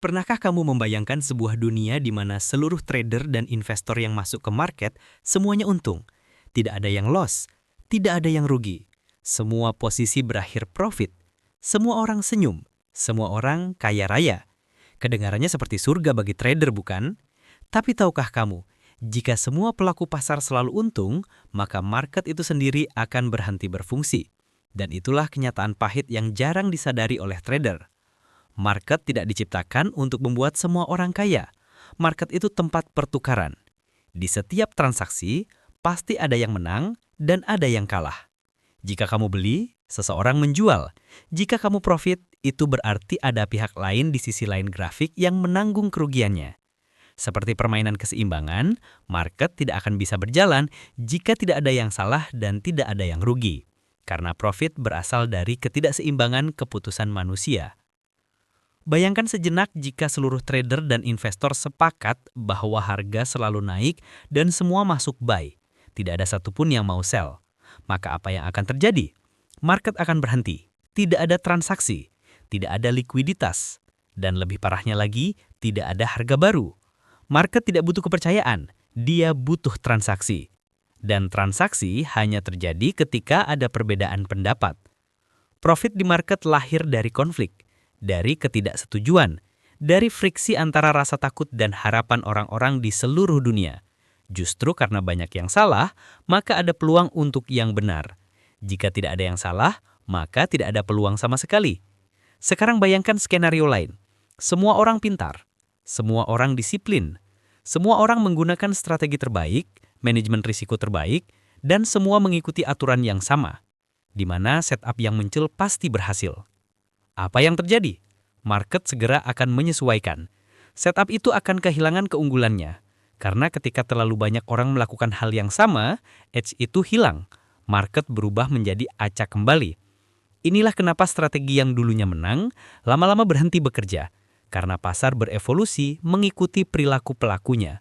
Pernahkah kamu membayangkan sebuah dunia di mana seluruh trader dan investor yang masuk ke market semuanya untung? Tidak ada yang loss, tidak ada yang rugi. Semua posisi berakhir profit. Semua orang senyum, semua orang kaya raya. Kedengarannya seperti surga bagi trader, bukan? Tapi tahukah kamu, jika semua pelaku pasar selalu untung, maka market itu sendiri akan berhenti berfungsi. Dan itulah kenyataan pahit yang jarang disadari oleh trader. Market tidak diciptakan untuk membuat semua orang kaya. Market itu tempat pertukaran. Di setiap transaksi, pasti ada yang menang dan ada yang kalah. Jika kamu beli, seseorang menjual. Jika kamu profit, itu berarti ada pihak lain di sisi lain grafik yang menanggung kerugiannya. Seperti permainan keseimbangan, market tidak akan bisa berjalan jika tidak ada yang salah dan tidak ada yang rugi. Karena profit berasal dari ketidakseimbangan keputusan manusia. Bayangkan sejenak jika seluruh trader dan investor sepakat bahwa harga selalu naik dan semua masuk buy. Tidak ada satupun yang mau sell. Maka apa yang akan terjadi? Market akan berhenti. Tidak ada transaksi. Tidak ada likuiditas. Dan lebih parahnya lagi, tidak ada harga baru. Market tidak butuh kepercayaan. Dia butuh transaksi. Dan transaksi hanya terjadi ketika ada perbedaan pendapat. Profit di market lahir dari konflik. Dari ketidaksetujuan, dari friksi antara rasa takut dan harapan orang-orang di seluruh dunia. Justru karena banyak yang salah, maka ada peluang untuk yang benar. Jika tidak ada yang salah, maka tidak ada peluang sama sekali. Sekarang bayangkan skenario lain. Semua orang pintar, semua orang disiplin, semua orang menggunakan strategi terbaik, manajemen risiko terbaik, dan semua mengikuti aturan yang sama, di mana setup yang muncul pasti berhasil. Apa yang terjadi? Market segera akan menyesuaikan. Setup itu akan kehilangan keunggulannya. Karena ketika terlalu banyak orang melakukan hal yang sama, edge itu hilang. Market berubah menjadi acak kembali. Inilah kenapa strategi yang dulunya menang, lama-lama berhenti bekerja. Karena pasar berevolusi mengikuti perilaku pelakunya.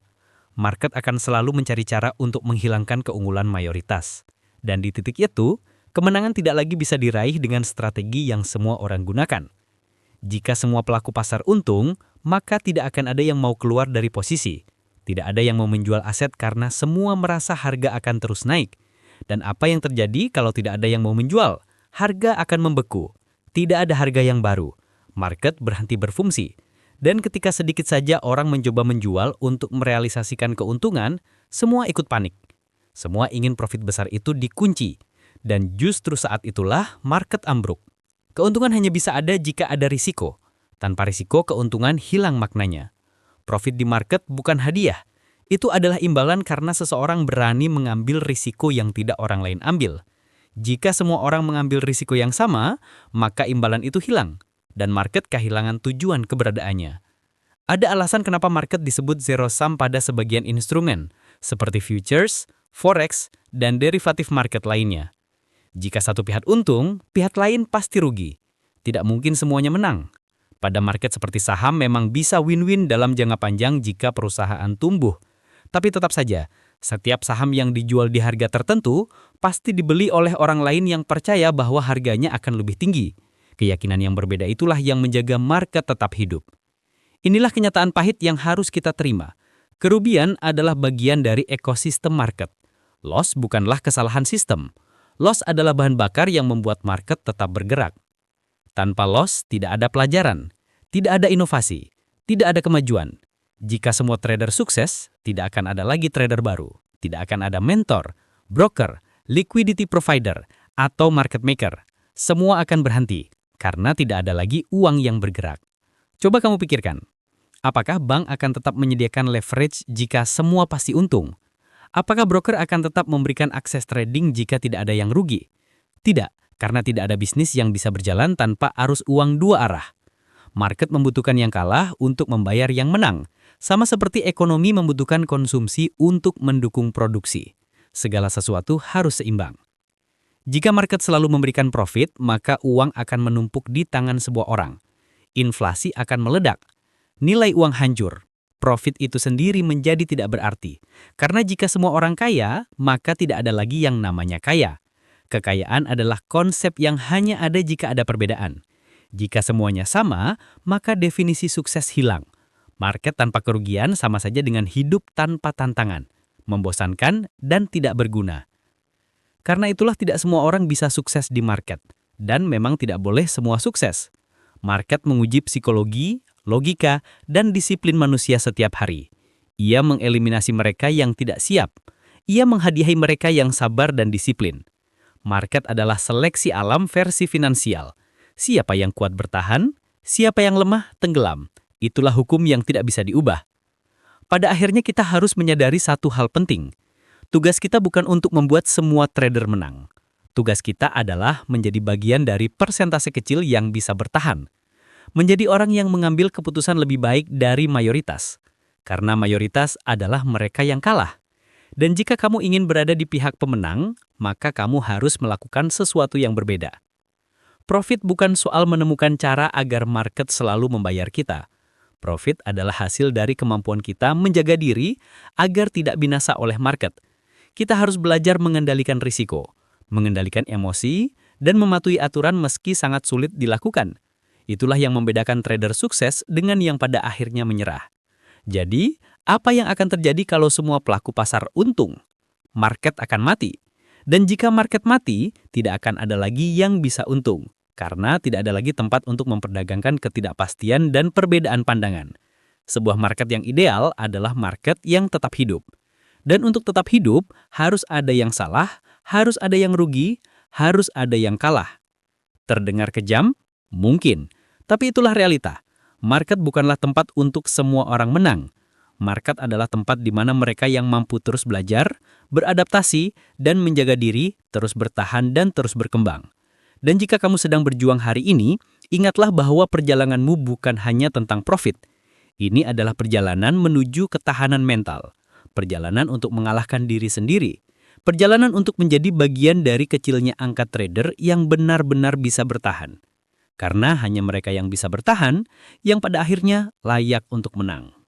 Market akan selalu mencari cara untuk menghilangkan keunggulan mayoritas. Dan di titik itu, kemenangan tidak lagi bisa diraih dengan strategi yang semua orang gunakan. Jika semua pelaku pasar untung, maka tidak akan ada yang mau keluar dari posisi. Tidak ada yang mau menjual aset karena semua merasa harga akan terus naik. Dan apa yang terjadi kalau tidak ada yang mau menjual? Harga akan membeku. Tidak ada harga yang baru. Market berhenti berfungsi. Dan ketika sedikit saja orang mencoba menjual untuk merealisasikan keuntungan, semua ikut panik. Semua ingin profit besar itu dikunci. Dan justru saat itulah market ambruk. Keuntungan hanya bisa ada jika ada risiko. Tanpa risiko, keuntungan hilang maknanya. Profit di market bukan hadiah. Itu adalah imbalan karena seseorang berani mengambil risiko yang tidak orang lain ambil. Jika semua orang mengambil risiko yang sama, maka imbalan itu hilang. Dan market kehilangan tujuan keberadaannya. Ada alasan kenapa market disebut zero sum pada sebagian instrumen, seperti futures, forex, dan derivatif market lainnya. Jika satu pihak untung, pihak lain pasti rugi. Tidak mungkin semuanya menang. Pada market seperti saham memang bisa win-win dalam jangka panjang jika perusahaan tumbuh. Tapi tetap saja, setiap saham yang dijual di harga tertentu pasti dibeli oleh orang lain yang percaya bahwa harganya akan lebih tinggi. Keyakinan yang berbeda itulah yang menjaga market tetap hidup. Inilah kenyataan pahit yang harus kita terima. Kerugian adalah bagian dari ekosistem market. Loss bukanlah kesalahan sistem. Loss adalah bahan bakar yang membuat market tetap bergerak. Tanpa loss, tidak ada pelajaran, tidak ada inovasi, tidak ada kemajuan. Jika semua trader sukses, tidak akan ada lagi trader baru. Tidak akan ada mentor, broker, liquidity provider, atau market maker. Semua akan berhenti, karena tidak ada lagi uang yang bergerak. Coba kamu pikirkan, apakah bank akan tetap menyediakan leverage jika semua pasti untung? Apakah broker akan tetap memberikan akses trading jika tidak ada yang rugi? Tidak, karena tidak ada bisnis yang bisa berjalan tanpa arus uang dua arah. Market membutuhkan yang kalah untuk membayar yang menang, sama seperti ekonomi membutuhkan konsumsi untuk mendukung produksi. Segala sesuatu harus seimbang. Jika market selalu memberikan profit, maka uang akan menumpuk di tangan sebuah orang. Inflasi akan meledak. Nilai uang hancur. Profit itu sendiri menjadi tidak berarti. Karena jika semua orang kaya, maka tidak ada lagi yang namanya kaya. Kekayaan adalah konsep yang hanya ada jika ada perbedaan. Jika semuanya sama, maka definisi sukses hilang. Market tanpa kerugian sama saja dengan hidup tanpa tantangan, membosankan dan tidak berguna. Karena itulah tidak semua orang bisa sukses di market, dan memang tidak boleh semua sukses. Market menguji psikologi, logika, dan disiplin manusia setiap hari. Ia mengeliminasi mereka yang tidak siap. Ia menghadiahi mereka yang sabar dan disiplin. Market adalah seleksi alam versi finansial. Siapa yang kuat bertahan, siapa yang lemah tenggelam. Itulah hukum yang tidak bisa diubah. Pada akhirnya kita harus menyadari satu hal penting. Tugas kita bukan untuk membuat semua trader menang. Tugas kita adalah menjadi bagian dari persentase kecil yang bisa bertahan. Menjadi orang yang mengambil keputusan lebih baik dari mayoritas. Karena mayoritas adalah mereka yang kalah. Dan jika kamu ingin berada di pihak pemenang, maka kamu harus melakukan sesuatu yang berbeda. Profit bukan soal menemukan cara agar market selalu membayar kita. Profit adalah hasil dari kemampuan kita menjaga diri agar tidak binasa oleh market. Kita harus belajar mengendalikan risiko, mengendalikan emosi, dan mematuhi aturan meski sangat sulit dilakukan. Itulah yang membedakan trader sukses dengan yang pada akhirnya menyerah. Jadi, apa yang akan terjadi kalau semua pelaku pasar untung? Market akan mati. Dan jika market mati, tidak akan ada lagi yang bisa untung. Karena tidak ada lagi tempat untuk memperdagangkan ketidakpastian dan perbedaan pandangan. Sebuah market yang ideal adalah market yang tetap hidup. Dan untuk tetap hidup, harus ada yang salah, harus ada yang rugi, harus ada yang kalah. Terdengar kejam? Mungkin. Tapi itulah realita. Market bukanlah tempat untuk semua orang menang. Market adalah tempat di mana mereka yang mampu terus belajar, beradaptasi, dan menjaga diri, terus bertahan dan terus berkembang. Dan jika kamu sedang berjuang hari ini, ingatlah bahwa perjalananmu bukan hanya tentang profit. Ini adalah perjalanan menuju ketahanan mental. Perjalanan untuk mengalahkan diri sendiri. Perjalanan untuk menjadi bagian dari kecilnya angka trader yang benar-benar bisa bertahan. Karena hanya mereka yang bisa bertahan, yang pada akhirnya layak untuk menang.